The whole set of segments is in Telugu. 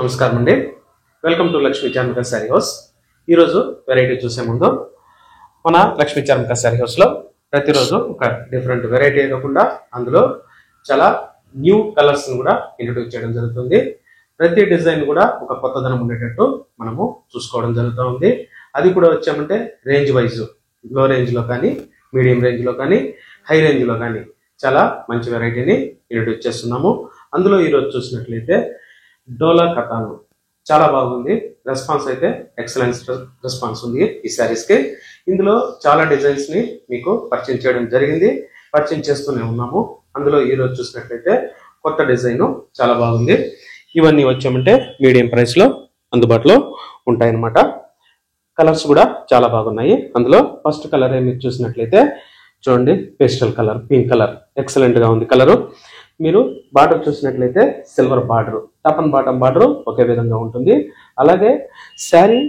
నమస్కారం అండి, welcome to Lakshmi Charmika sari house. ఈరోజు వెరైటీ చూసే ముందు మన లక్ష్మీ చార్మిక శారీ హౌస్లో ప్రతిరోజు ఒక డిఫరెంట్ వెరైటీ కాకుండా అందులో చాలా న్యూ కలర్స్ని కూడా ఇంట్రొడ్యూస్ చేయడం జరుగుతుంది. ప్రతి డిజైన్ కూడా ఒక కొత్తదనం ఉండేటట్టు మనము చూసుకోవడం జరుగుతూ ఉంది. అది కూడా వచ్చామంటే రేంజ్ వైజ్, లో రేంజ్లో కానీ, మీడియం రేంజ్లో కానీ, హై రేంజ్లో కానీ చాలా మంచి వెరైటీని ఇంట్రొడ్యూస్ చేస్తున్నాము. అందులో ఈరోజు చూసినట్లయితే డోలా కథాను చాలా బాగుంది. రెస్పాన్స్ అయితే ఎక్సలెన్స్ రెస్పాన్స్ ఉంది ఈ శారీస్కి. ఇందులో చాలా డిజైన్స్ని మీకు పరిచయం చేయడం జరిగింది, పరిచయం చేస్తూనే ఉన్నాము. అందులో ఈరోజు చూసినట్లయితే కొత్త డిజైన్ చాలా బాగుంది. ఇవన్నీ వచ్చామంటే మీడియం ప్రైస్లో అందుబాటులో ఉంటాయన్నమాట. కలర్స్ కూడా చాలా బాగున్నాయి. అందులో ఫస్ట్ కలర్ మీరు చూసినట్లయితే చూడండి, పేస్టల్ కలర్, పింక్ కలర్, ఎక్సలెంట్గా ఉంది కలరు. మీరు బార్డర్ చూసినట్లయితే silver border, top and bottom border ఒకే విధంగా ఉంటుంది. అలాగే శారీ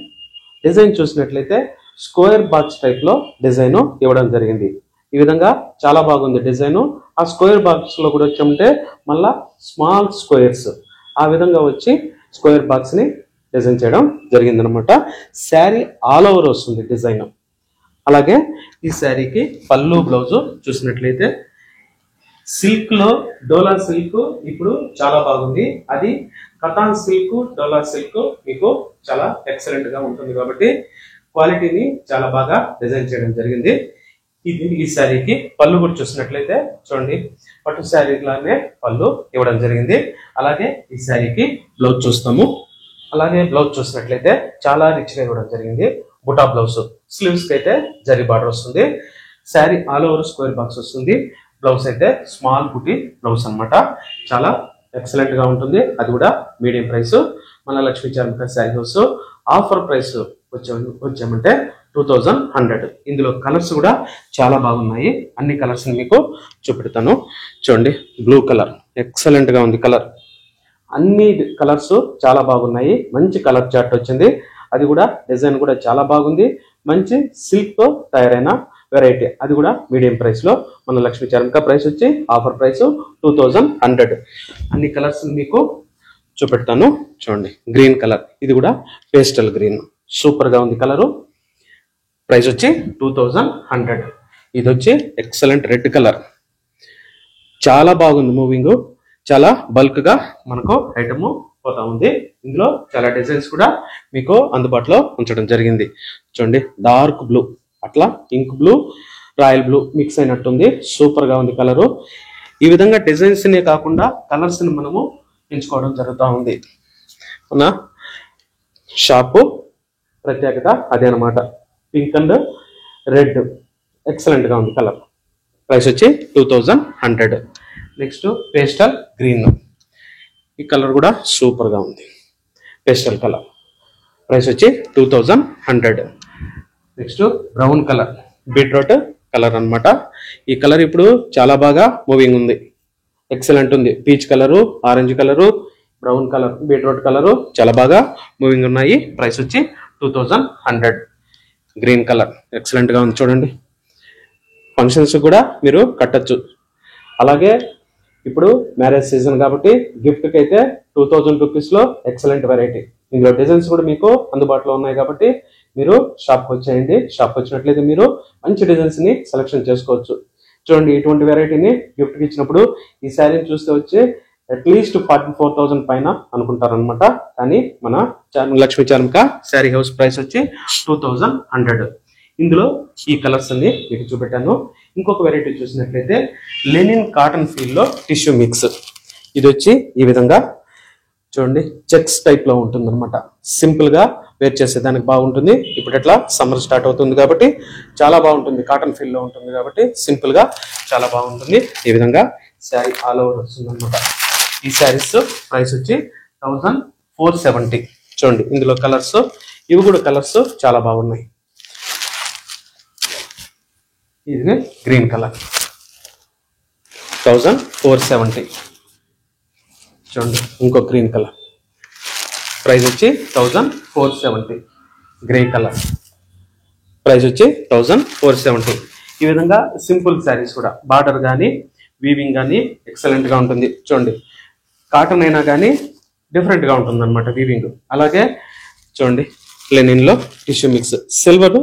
డిజైన్ చూసినట్లయితే స్క్వేర్ బాక్స్ టైప్లో డిజైన్ ఇవ్వడం జరిగింది. ఈ విధంగా చాలా బాగుంది డిజైన్. ఆ స్క్వేర్ బాక్స్లో కూడా వచ్చామంటే మళ్ళా స్మాల్ స్క్వేర్స్ ఆ విధంగా వచ్చి స్క్వేర్ బాక్స్ని డిజైన్ చేయడం జరిగిందనమాట. శారీ ఆల్ ఓవర్ వస్తుంది డిజైన్. అలాగే ఈ శారీకి పళ్ళు బ్లౌజు చూసినట్లయితే సిల్క్ లో డోలా సిల్క్ ఇప్పుడు చాలా బాగుంది. అది కథాన్ సిల్క్, డోలా సిల్క్ మీకు చాలా ఎక్సలెంట్ గా ఉంటుంది కాబట్టి క్వాలిటీని చాలా బాగా డిజైన్ చేయడం జరిగింది. ఈ శారీకి పళ్ళు కూడా చూసినట్లయితే చూడండి, పట్టు శారీ లానే పళ్ళు ఇవ్వడం జరిగింది. అలాగే ఈ శారీకి బ్లౌజ్ చూస్తాము. అలాగే బ్లౌజ్ చూసినట్లయితే చాలా రిచ్ గా ఇవ్వడం జరిగింది. బుటా బ్లౌజ్, స్లీవ్స్ కి అయితే జరీ బార్డర్ వస్తుంది. Sari all over square box వస్తుంది. బ్లౌజ్ అయితే స్మాల్ బుటీ బ్లౌజ్ అనమాట. చాలా ఎక్సలెంట్ గా ఉంటుంది. అది కూడా మీడియం ప్రైస్. మన Lakshmi Charmika sari house offer price వచ్చామంటే 2100. ఇందులో కలర్స్ కూడా చాలా బాగున్నాయి. అన్ని కలర్స్ మీకు చూపెడతాను. చూడండి, బ్లూ కలర్ ఎక్సలెంట్ గా ఉంది కలర్. అన్ని కలర్స్ చాలా బాగున్నాయి. మంచి కలర్ చార్ట్ వచ్చింది. అది కూడా డిజైన్ కూడా చాలా బాగుంది. మంచి సిల్క్ తో తయారైన వెరైటీ. అది కూడా మీడియం ప్రైస్ లో. మన లక్ష్మీ చార్మిక ప్రైస్ వచ్చి ఆఫర్ ప్రైస్ 2100. అన్ని కలర్స్ మీకు చూపెడతాను. చూడండి, గ్రీన్ కలర్, ఇది కూడా పేస్టల్ గ్రీన్, సూపర్ గా ఉంది కలరు. ప్రైస్ వచ్చి 2100. ఇది వచ్చి ఎక్సలెంట్ రెడ్ కలర్, చాలా బాగుంది మూవింగ్. చాలా బల్క్ గా మనకు ఐటమ్ పోతా ఉంది. ఇందులో చాలా డిజైన్స్ కూడా మీకు అందుబాటులో ఉంచడం జరిగింది. చూడండి, డార్క్ బ్లూ, అట్లా ink blue, royal blue mix అయినట్టుంది. సూపర్ గా ఉంది కలరు. ఈ విధంగా డిజైన్స్ నే కాకుండా కలర్స్ ని మనము ఎంచుకోవడం జరుగుతూ ఉంది. మన షాపు ప్రత్యేకత అదే అనమాట. పింక్ అండ్ రెడ్ ఎక్సలెంట్ గా ఉంది కలర్. ప్రైస్ వచ్చి 2100. నెక్స్ట్ పేస్టల్ గ్రీన్, ఈ కలర్ కూడా సూపర్ గా ఉంది. పేస్టల్ కలర్, ప్రైస్ వచ్చి 2100. Next brown colour, beetroot colour అన్నమాట. ఈ కలర్ ఇప్పుడు చాలా బాగా మూవింగ్ ఉంది, ఎక్సలెంట్ ఉంది. Peach colour, orange colour, brown colour, beetroot colour చాలా బాగా మూవింగ్ ఉన్నాయి. ప్రైస్ వచ్చి 2100. గ్రీన్ కలర్ ఎక్సలెంట్ గా ఉంది. చూడండి, ఫంక్షన్స్ కూడా మీరు కట్టచ్చు. అలాగే ఇప్పుడు మ్యారేజ్ సీజన్ కాబట్టి గిఫ్ట్ కి అయితే 2000 రూపీస్ లో ఎక్సలెంట్ వెరైటీ. ఇందులో డిజైన్స్ కూడా మీకు అందుబాటులో ఉన్నాయి కాబట్టి మీరు షాప్కి వచ్చేయండి. షాప్కి వచ్చినట్లయితే మీరు మంచి డిజైన్స్ ని సెలెక్షన్ చేసుకోవచ్చు. చూడండి, ఇటువంటి వెరైటీని గిఫ్ట్ కి ఇచ్చినప్పుడు ఈ శారీని చూస్తే వచ్చి అట్లీస్ట్ 44,000 పైన అనుకుంటారనమాట. కానీ మన లక్ష్మీ చార్మిక శారీ హౌస్ ప్రైస్ వచ్చి 2100. ఇందులో ఈ కలర్స్ అన్ని మీకు చూపెట్టాను. ఇంకొక వెరైటీ చూసినట్లయితే లెనిన్ కాటన్ ఫీల్ లో టిష్యూ మిక్స్. ఇది వచ్చి ఈ విధంగా చూడండి, చెక్స్ టైప్ లో ఉంటుంది అనమాట. సింపుల్ గా వేర్ చేసేదానికి బాగుంటుంది. ఇప్పుడు ఎట్లా సమ్మర్ స్టార్ట్ అవుతుంది కాబట్టి చాలా బాగుంటుంది. కాటన్ ఫీల్ లో ఉంటుంది కాబట్టి సింపుల్ గా చాలా బాగుంటుంది. ఈ విధంగా శారీ ఆల్ ఓవర్ వస్తుంది అనమాట. ఈ శారీస్ ప్రైస్ వచ్చి 1470. చూడండి, ఇందులో కలర్స్, ఇవి కూడా కలర్స్ చాలా బాగున్నాయి. ఇది గ్రీన్ కలర్, 1470. చూడండి, ఇంకో గ్రీన్ కలర్, ప్రైస్ వచ్చి 1470. గ్రే కలర్, ప్రైస్ వచ్చి 1470. ఈ విధంగా సింపుల్ శారీస్ కూడా బార్డర్ కానీ వీవింగ్ కానీ ఎక్సలెంట్ గా ఉంటుంది. చూడండి, కాటన్ అయినా కానీ డిఫరెంట్ గా ఉంటుంది అనమాట వీవింగ్. అలాగే చూడండి, లెనిన్ లో tissue mix, silver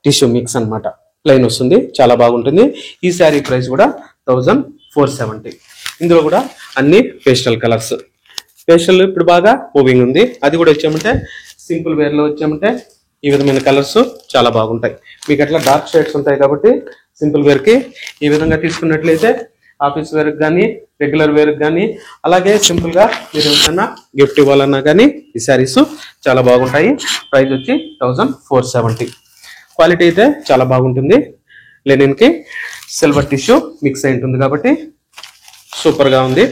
tissue mix అన్నమాట. ప్లెయిన్ వస్తుంది, చాలా బాగుంటుంది. ఈ శారీ ప్రైస్ కూడా 1470. ఇందులో కూడా అన్ని పేస్టల్ కలర్స్. పేస్టల్ ఇప్పుడు బాగా మూవింగ్ ఉంది. అది కూడా వచ్చామంటే సింపుల్ వేర్ లో వచ్చామంటే ఈ విధమైన కలర్స్ చాలా బాగుంటాయి. మీకు అట్లా డార్క్ షేడ్స్ ఉంటాయి కాబట్టి సింపుల్ వేర్ కి ఈ విధంగా తీసుకున్నట్లయితే ఆఫీస్ వేర్ కానీ రెగ్యులర్ వేర్ కానీ అలాగే సింపుల్ గా మీరు ఏమైనా గిఫ్ట్ ఇవ్వాలన్నా కానీ ఈ శారీస్ చాలా బాగుంటాయి. ప్రైస్ వచ్చి 1470. క్వాలిటీ అయితే చాలా బాగుంటుంది. లెనిన్ కి సిల్వర్ టిష్యూ మిక్స్ అయి ఉంటుంది కాబట్టి సూపర్ గా ఉంది.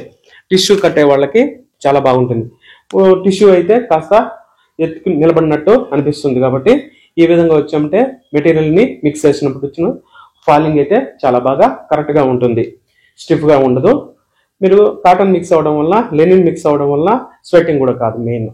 టిష్యూ కట్టే వాళ్ళకి చాలా బాగుంటుంది. టిష్యూ అయితే కాస్త ఎత్తుకు నిలబడినట్టు అనిపిస్తుంది కాబట్టి ఈ విధంగా వచ్చామంటే మెటీరియల్ ని మిక్స్ చేసినప్పుడు వచ్చిన ఫాలింగ్ అయితే చాలా బాగా కరెక్ట్ గా ఉంటుంది, స్టిఫ్ గా ఉండదు. మీరు కాటన్ మిక్స్ అవడం వల్ల, లెనిన్ మిక్స్ అవడం వల్ల స్వెట్టింగ్ కూడా కాదు. మెయిన్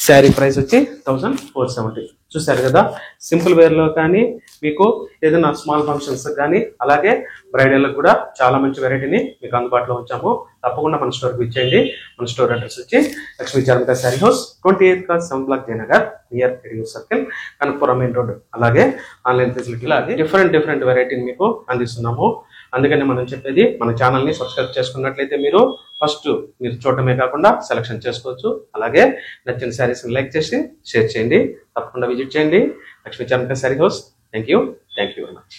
శారీ ప్రైస్ వచ్చి 1470. చూసారు కదా, సింపుల్ వేర్ లో కానీ మీకు ఏదైనా స్మాల్ ఫంక్షన్స్ కానీ అలాగే బ్రైడల్ కూడా చాలా మంచి వెరైటీని మీకు అందుబాటులో ఉంచాము. తప్పకుండా మన స్టోర్ కి ఇచ్చేయండి. మన స్టోర్ అడ్రస్ వచ్చి Lakshmi Charmika sari house, 28th cross 7 block Jayanagar, near ఎడియో సర్కిల్, కనకపురం మెయిన్ రోడ్. అలాగే ఆన్లైన్ ఫెసిలిటీలో అది డిఫరెంట్ వెరైటీని మీకు అందిస్తున్నాము. అందుకని మనం చెప్పేది, మన ఛానల్ ని సబ్స్క్రైబ్ చేసుకున్నట్లయితే మీరు ఫస్ట్ మీరు చూడటమే కాకుండా సెలెక్షన్ చేసుకోవచ్చు. అలాగే నచ్చిన శారీస్ లైక్ చేసి షేర్ చేయండి. తప్పకుండా విజిట్ చేయండి Lakshmi Charmika sari house. Thank you very much.